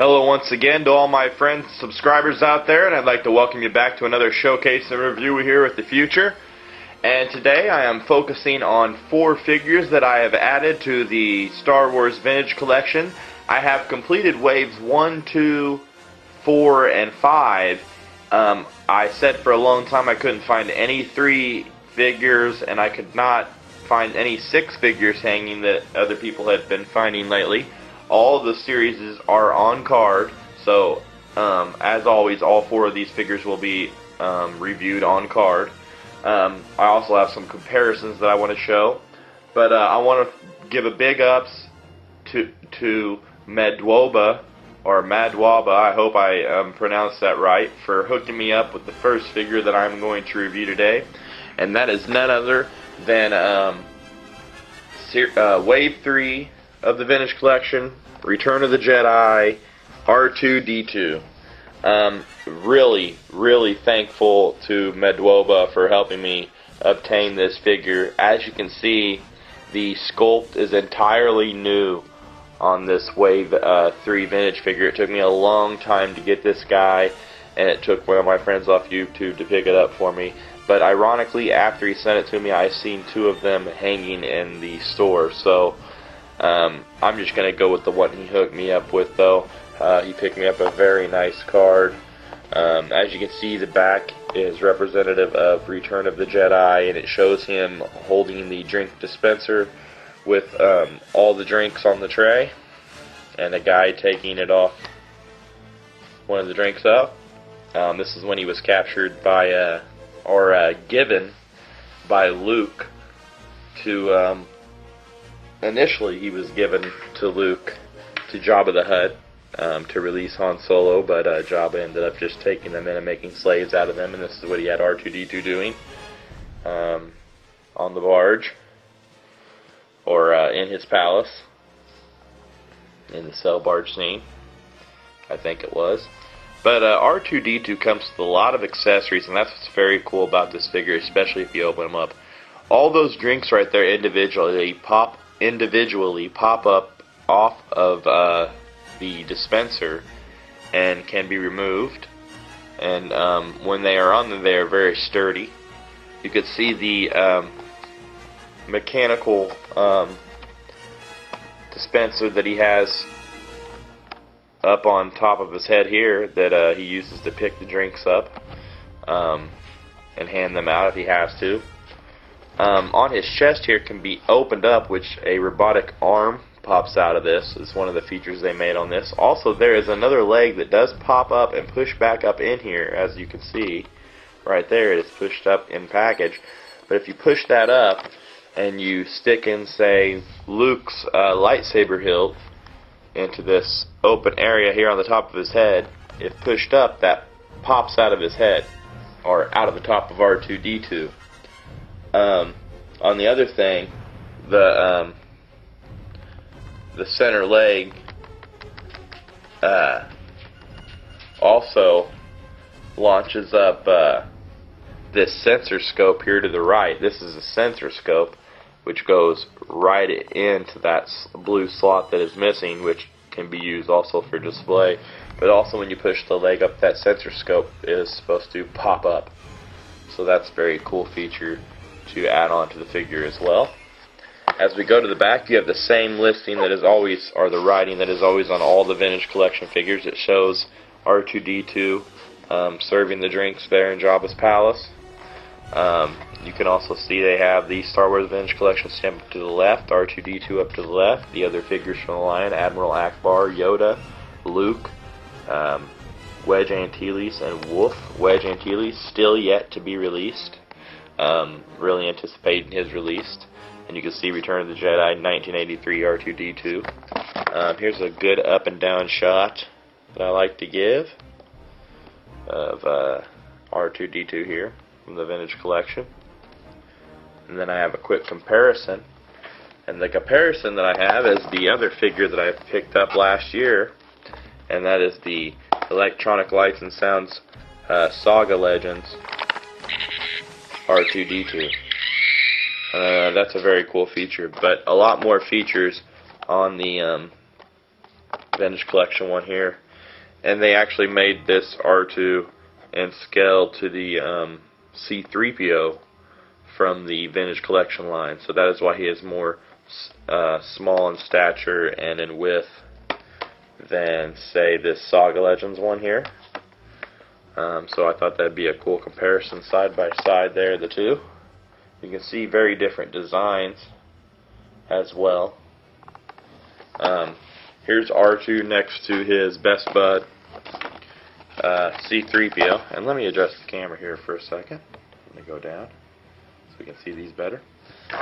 Hello once again to all my friends and subscribers out there, and I'd like to welcome you back to another showcase and review here with the future. And today I am focusing on 4 figures that I have added to the Star Wars Vintage Collection. I have completed waves 1, 2, 4, and 5. I said for a long time I couldn't find any 3 figures, and I could not find any 6 figures hanging that other people had been finding lately. All the series are on card, so as always, all 4 of these figures will be reviewed on card. I also have some comparisons that I want to show, but I want to give a big ups to Madwoba, or Madwaba, I hope I pronounced that right, for hooking me up with the first figure that I'm going to review today, and that is none other than Wave 3 of the Vintage Collection, Return of the Jedi, R2-D2. Really thankful to Madwoba for helping me obtain this figure. As you can see, the sculpt is entirely new on this Wave 3 Vintage figure. It took me a long time to get this guy, and it took one of my friends off YouTube to pick it up for me. But ironically, after he sent it to me, I seen 2 of them hanging in the store. So I'm just going to go with the one he hooked me up with, though. He picked me up a very nice card. As you can see, the back is representative of Return of the Jedi, and it shows him holding the drink dispenser with all the drinks on the tray, and a guy taking it off one of the drinks up. This is when he was captured by, or given by Luke to, initially he was given to Luke, to Jabba the Hutt, to release Han Solo, but Jabba ended up just taking them in and making slaves out of them, and this is what he had R2-D2 doing on the barge, or in his palace, in the sail barge scene, I think it was. But R2-D2 comes with a lot of accessories, and that's what's very cool about this figure, especially if you open them up. All those drinks right there individually pop up off of the dispenser and can be removed. And when they are on them, they are very sturdy. You could see the mechanical dispenser that he has up on top of his head here that he uses to pick the drinks up and hand them out if he has to. On his chest here can be opened up, which a robotic arm pops out of this. It's one of the features they made on this. Also, there is another leg that does pop up and push back up in here, as you can see right there. It is pushed up in package. But if you push that up and you stick in, say, Luke's lightsaber hilt into this open area here on the top of his head, if pushed up, that pops out of his head, or out of the top of R2-D2. On the other thing, the center leg also launches up this sensor scope here to the right. This is a sensor scope which goes right into that blue slot that is missing, which can be used also for display. But also when you push the leg up, that sensor scope is supposed to pop up. So that's a very cool feature to add on to the figure as well. As we go to the back, you have the same listing that is always, or the writing that is always on all the Vintage Collection figures. It shows R2-D2 serving the drinks there in Jabba's palace. You can also see they have the Star Wars Vintage Collection stamp up to the left, R2-D2 up to the left, the other figures from the line, Admiral Akbar, Yoda, Luke, Wedge Antilles, and Wolf. Wedge Antilles still yet to be released. Really anticipating his release. And you can see Return of the Jedi 1983 R2-D2. Here's a good up and down shot that I like to give of R2-D2 here from the Vintage Collection. And then I have a quick comparison. And the comparison that I have is the other figure that I picked up last year, and that is the Electronic Lights and Sounds Saga Legends R2-D2. That's a very cool feature, but a lot more features on the Vintage Collection one here. And they actually made this R2 and scaled to the C3PO from the Vintage Collection line. So that is why he is more small in stature and in width than, say, this Saga Legends one here. So I thought that'd be a cool comparison side by side there, the two. You can see very different designs as well. Here's R2 next to his best bud, C3PO. And let me adjust the camera here for a second. Let me go down so we can see these better.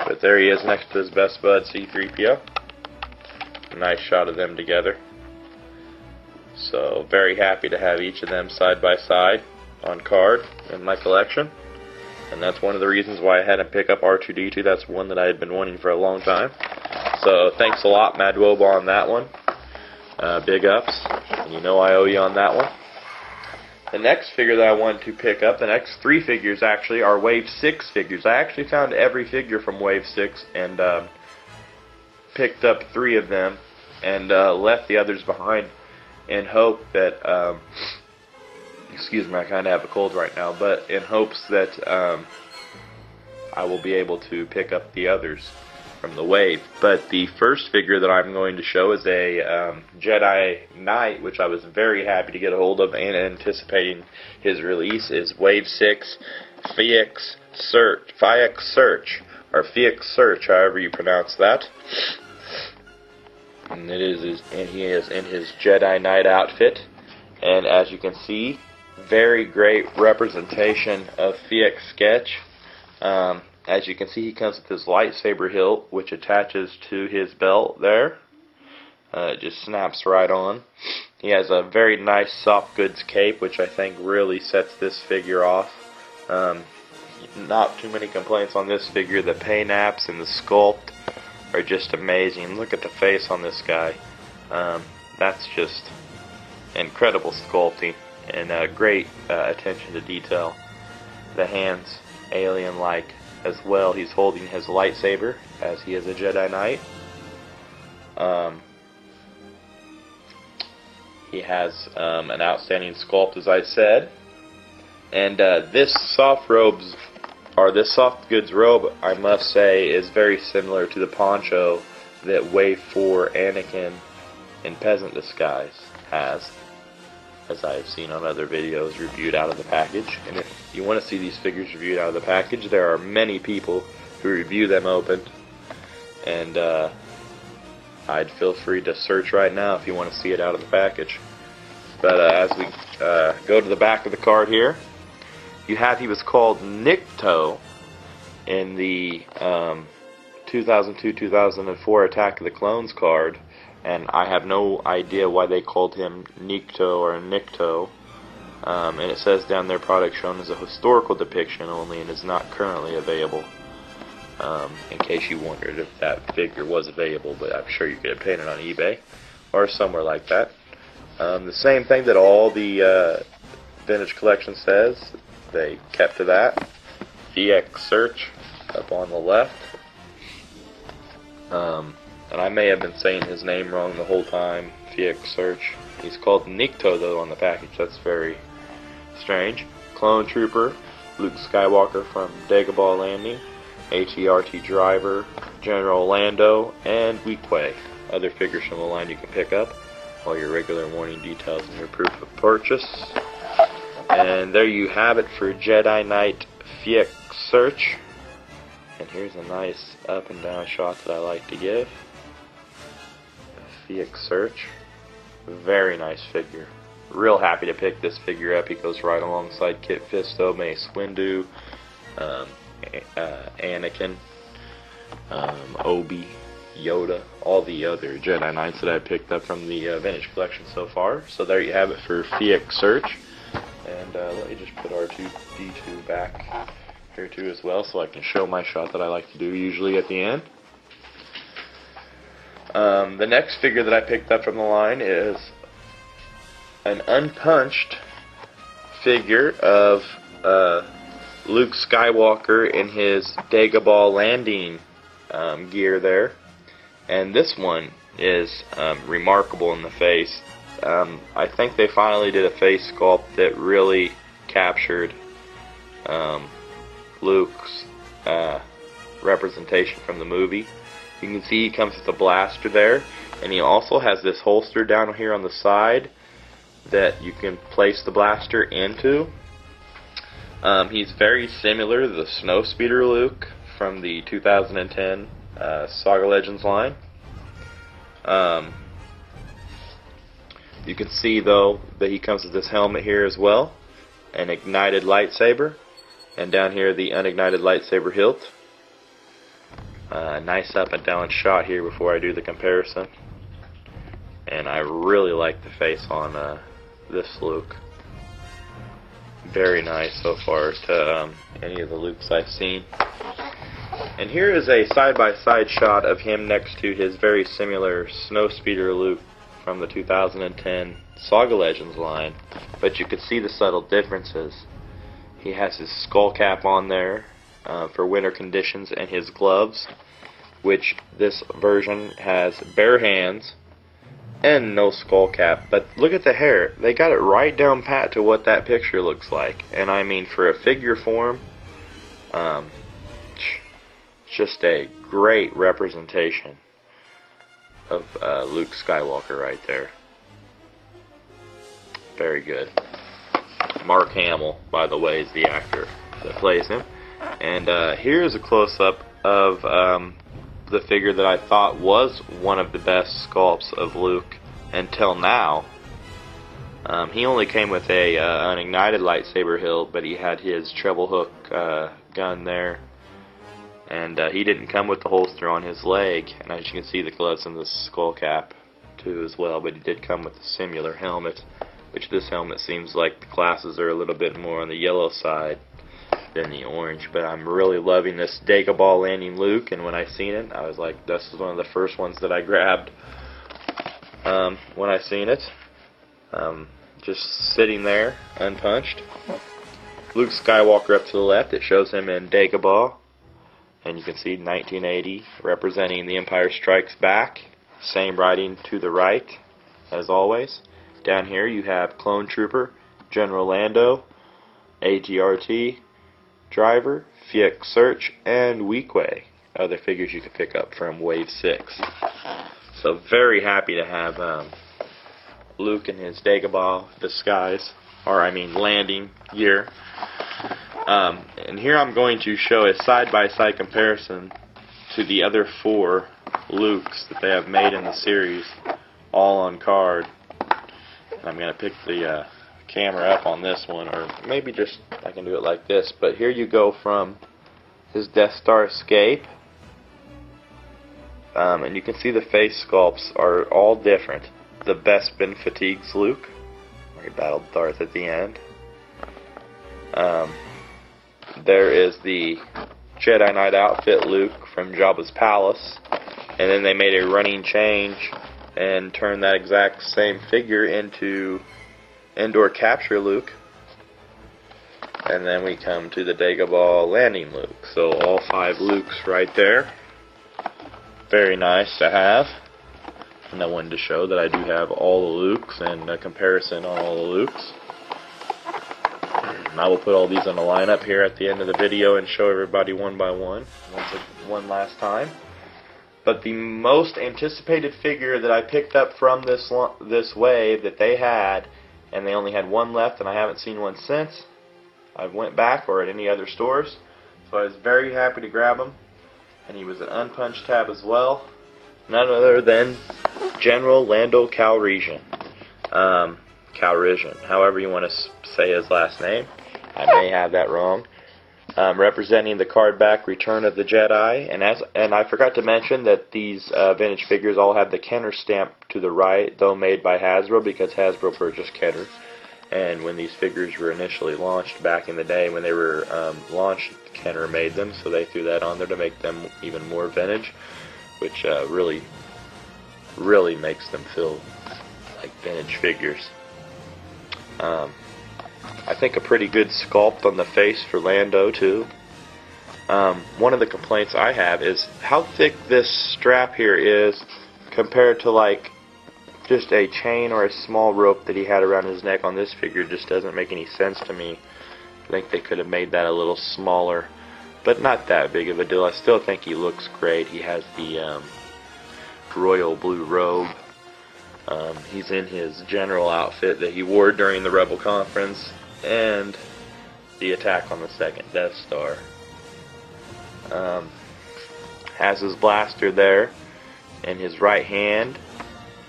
But there he is next to his best bud, C3PO. Nice shot of them together. So very happy to have each of them side by side on card in my collection. And that's one of the reasons why I had him pick up R2-D2. That's one that I had been wanting for a long time. So thanks a lot, Madwoba, on that one. Big ups. And you know I owe you on that one. The next figure that I wanted to pick up, the next 3 figures actually, are Wave 6 figures. I actually found every figure from Wave 6 and picked up 3 of them and left the others behind in hope that, excuse me, I kind of have a cold right now, but in hopes that I will be able to pick up the others from the wave. But the first figure that I'm going to show is a Jedi Knight, which I was very happy to get a hold of and anticipating his release, is Wave 6 Sirch, or Sirch, however you pronounce that. And he is in his Jedi Knight outfit, and as you can see, very great representation of Fiek sketch. As you can see, he comes with his lightsaber hilt, which attaches to his belt there. It just snaps right on. He has a very nice soft goods cape, which I think really sets this figure off. Not too many complaints on this figure. The paint apps and the sculpt are just amazing. Look at the face on this guy. That's just incredible sculpting and great attention to detail. The hands, alien-like as well. He's holding his lightsaber as he is a Jedi Knight. He has an outstanding sculpt, as I said. And this soft goods robe, I must say, is very similar to the poncho that Wave 4 Anakin in Peasant Disguise has, as I have seen on other videos reviewed out of the package. And if you want to see these figures reviewed out of the package, there are many people who review them opened. And I'd feel free to search right now if you want to see it out of the package. But as we go to the back of the card here, you have, he was called Nikto in the 2002-2004 Attack of the Clones card, and I have no idea why they called him Nikto or Nikto. And it says down there, product shown as a historical depiction only and is not currently available. In case you wondered if that figure was available, but I'm sure you could obtain it on eBay or somewhere like that. The same thing that all the Vintage Collection says, they kept to that. Sirch up on the left. And I may have been saying his name wrong the whole time. Sirch. He's called Nikto though on the package. That's very strange. Clone Trooper, Luke Skywalker from Dagobah Landing, AT-RT Driver, General Lando, and Weequay. Other figures from the line you can pick up. All your regular warning details and your proof of purchase. And there you have it for Jedi Knight Sirch. And here's a nice up and down shot that I like to give. Sirch. Very nice figure. Real happy to pick this figure up. He goes right alongside Kit Fisto, Mace Windu, Anakin, Obi, Yoda, all the other Jedi Knights that I picked up from the Vintage Collection so far. So there you have it for Sirch. And let me just put R2-D2 back here too as well, so I can show my shot that I like to do usually at the end. The next figure that I picked up from the line is an unpunched figure of Luke Skywalker in his Dagobah Landing gear there. And this one is remarkable in the face. I think they finally did a face sculpt that really captured Luke's representation from the movie. You can see he comes with a blaster there, and he also has this holster down here on the side that you can place the blaster into. He's very similar to the Snowspeeder Luke from the 2010 Saga Legends line. You can see though that he comes with this helmet here as well, an ignited lightsaber, and down here the unignited lightsaber hilt. Nice up and down shot here before I do the comparison, and I really like the face on this Luke. Very nice so far to any of the Lukes I've seen. And here is a side-by-side shot of him next to his very similar Snowspeeder Luke from the 2010 Saga Legends line, but you can see the subtle differences. He has his skull cap on there for winter conditions, and his gloves, which this version has bare hands and no skull cap. But look at the hair. They got it right down pat to what that picture looks like. And I mean, for a figure form, just a great representation of Luke Skywalker right there. Very good. Mark Hamill, by the way, is the actor that plays him. And here's a close-up of the figure that I thought was one of the best sculpts of Luke until now. He only came with an ignited lightsaber hilt, but he had his treble hook gun there. And he didn't come with the holster on his leg, and as you can see the gloves and the skull cap too as well, but he did come with a similar helmet, which this helmet seems like the glasses are a little bit more on the yellow side than the orange. But I'm really loving this Dagobah landing Luke, and when I seen it, I was like, this is one of the first ones that I grabbed when I seen it. Just sitting there, unpunched. Luke Skywalker up to the left, it shows him in Dagobah. And you can see 1980 representing The Empire Strikes Back. Same writing to the right as always. Down here you have Clone Trooper, General Lando, ATRT, Driver, Fiek Sirch, and Weequay. Other figures you can pick up from Wave 6. So very happy to have Luke in his Dagobah disguise, or I mean landing gear. And here I'm going to show a side-by-side comparison to the other 4 Lukes that they have made in the series, all on card. I'm going to pick the camera up on this one, or maybe just I can do it like this. But here you go from his Death Star escape, and you can see the face sculpts are all different. The Bespin Fatigues Luke, where he battled Darth at the end. There is the Jedi Knight outfit Luke from Jabba's palace, and then they made a running change and turned that exact same figure into Endor Capture Luke. And then we come to the Dagobah landing Luke. So all 5 Lukes right there. Very nice to have. And I wanted to show that I do have all the Lukes and a comparison on all the Lukes. I will put all these on a lineup here at the end of the video and show everybody one by one, one last time. But the most anticipated figure that I picked up from this wave that they had, and they only had one left, and I haven't seen one since. I went back or at any other stores, so I was very happy to grab him. And he was an unpunched tab as well. None other than General Lando Calrissian. Calrissian, however you want to say his last name. I may have that wrong. Representing the card back Return of the Jedi, and I forgot to mention that these vintage figures all have the Kenner stamp to the right, though made by Hasbro, because Hasbro purchased Kenner. And when these figures were initially launched back in the day, when they were launched, Kenner made them, so they threw that on there to make them even more vintage, which really makes them feel like vintage figures. I think a pretty good sculpt on the face for Lando too. One of the complaints I have is how thick this strap here is compared to like just a chain or a small rope that he had around his neck on this figure just doesn't make any sense to me. I think they could have made that a little smaller, but not that big of a deal. I still think he looks great. He has the royal blue robe. He's in his general outfit that he wore during the Rebel Conference and the attack on the second Death Star. Has his blaster there in his right hand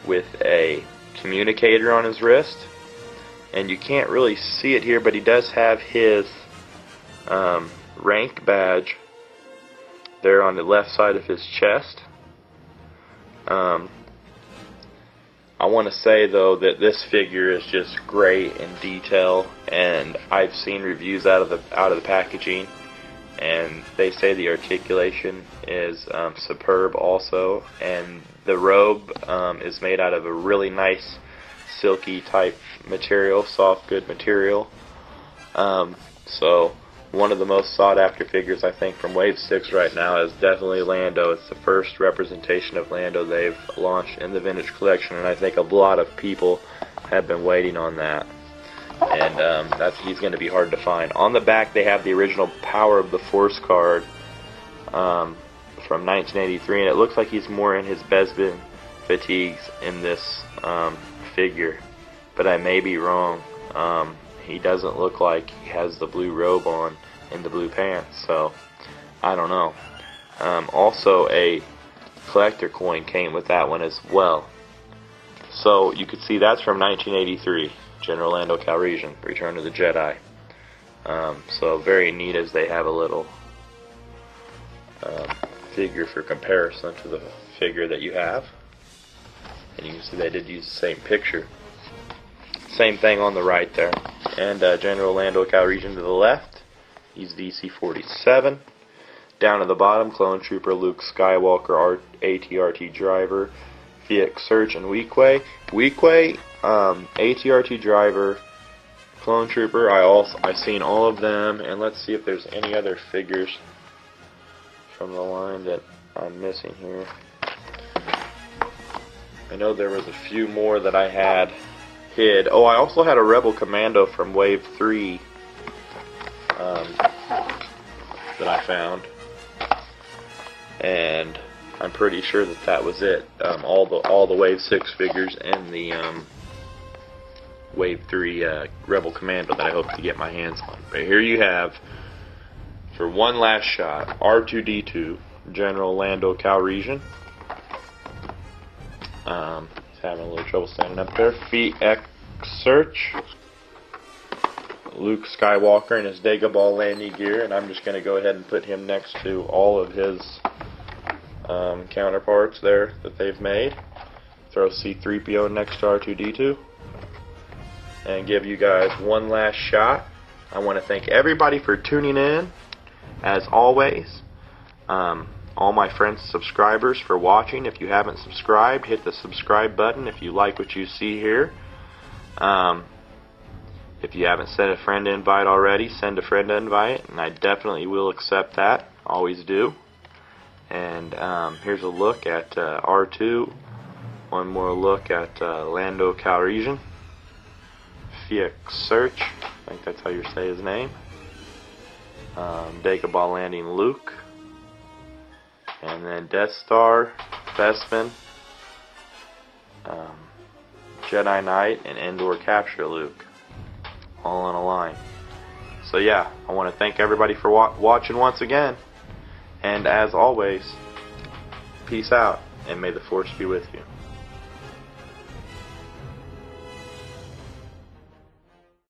with a communicator on his wrist, and you can't really see it here, but he does have his rank badge there on the left side of his chest. I want to say though that this figure is just great in detail, and I've seen reviews out of the packaging, and they say the articulation is superb also, and the robe is made out of a really nice silky type material, soft good material. So one of the most sought after figures I think from Wave 6 right now is definitely Lando. It's the first representation of Lando they've launched in the Vintage Collection, and I think a lot of people have been waiting on that. And he's going to be hard to find. On the back they have the original Power of the Force card from 1983, and it looks like he's more in his Bespin fatigues in this figure, but I may be wrong. He doesn't look like he has the blue robe on and the blue pants, so I don't know. Also, a collector coin came with that one as well. So you could see that's from 1983, General Lando Calrissian, Return of the Jedi. So very neat as they have a little figure for comparison to the figure that you have. And you can see they did use the same picture. Same thing on the right there. And General Lando Calrissian to the left. He's DC-47. Down at the bottom, Clone Trooper Luke Skywalker, AT-RT Driver, Fiat Sirch, and Weequay. Weequay, AT-RT Driver, Clone Trooper. I've seen all of them, and let's see if there's any other figures from the line that I'm missing here. I know there was a few more that I had hid. Oh, I also had a Rebel Commando from Wave 3 that I found, and I'm pretty sure that was it. All the Wave 6 figures and the Wave 3 Rebel Commando that I hope to get my hands on. But here you have, for one last shot, R2-D2, General Lando Calrissian. He's having a little trouble standing up there. Fiat Sirch, Luke Skywalker in his Dagobah landing gear, and I'm just going to go ahead and put him next to all of his counterparts there that they've made. Throw C-3PO next to R2-D2, and give you guys one last shot. I want to thank everybody for tuning in, as always. All my friends and subscribers for watching. If you haven't subscribed, hit the subscribe button if you like what you see here. If you haven't sent a friend invite already, send a friend invite, and I definitely will accept that. Always do. And here's a look at R2. One more look at Lando Calrissian. Fiat Sirch, I think that's how you say his name. Dagobah landing Luke. And then Death Star, Bespin, Jedi Knight, and Endor Capture Luke, all on a line. So yeah, I want to thank everybody for watching once again, and as always, peace out, and may the Force be with you.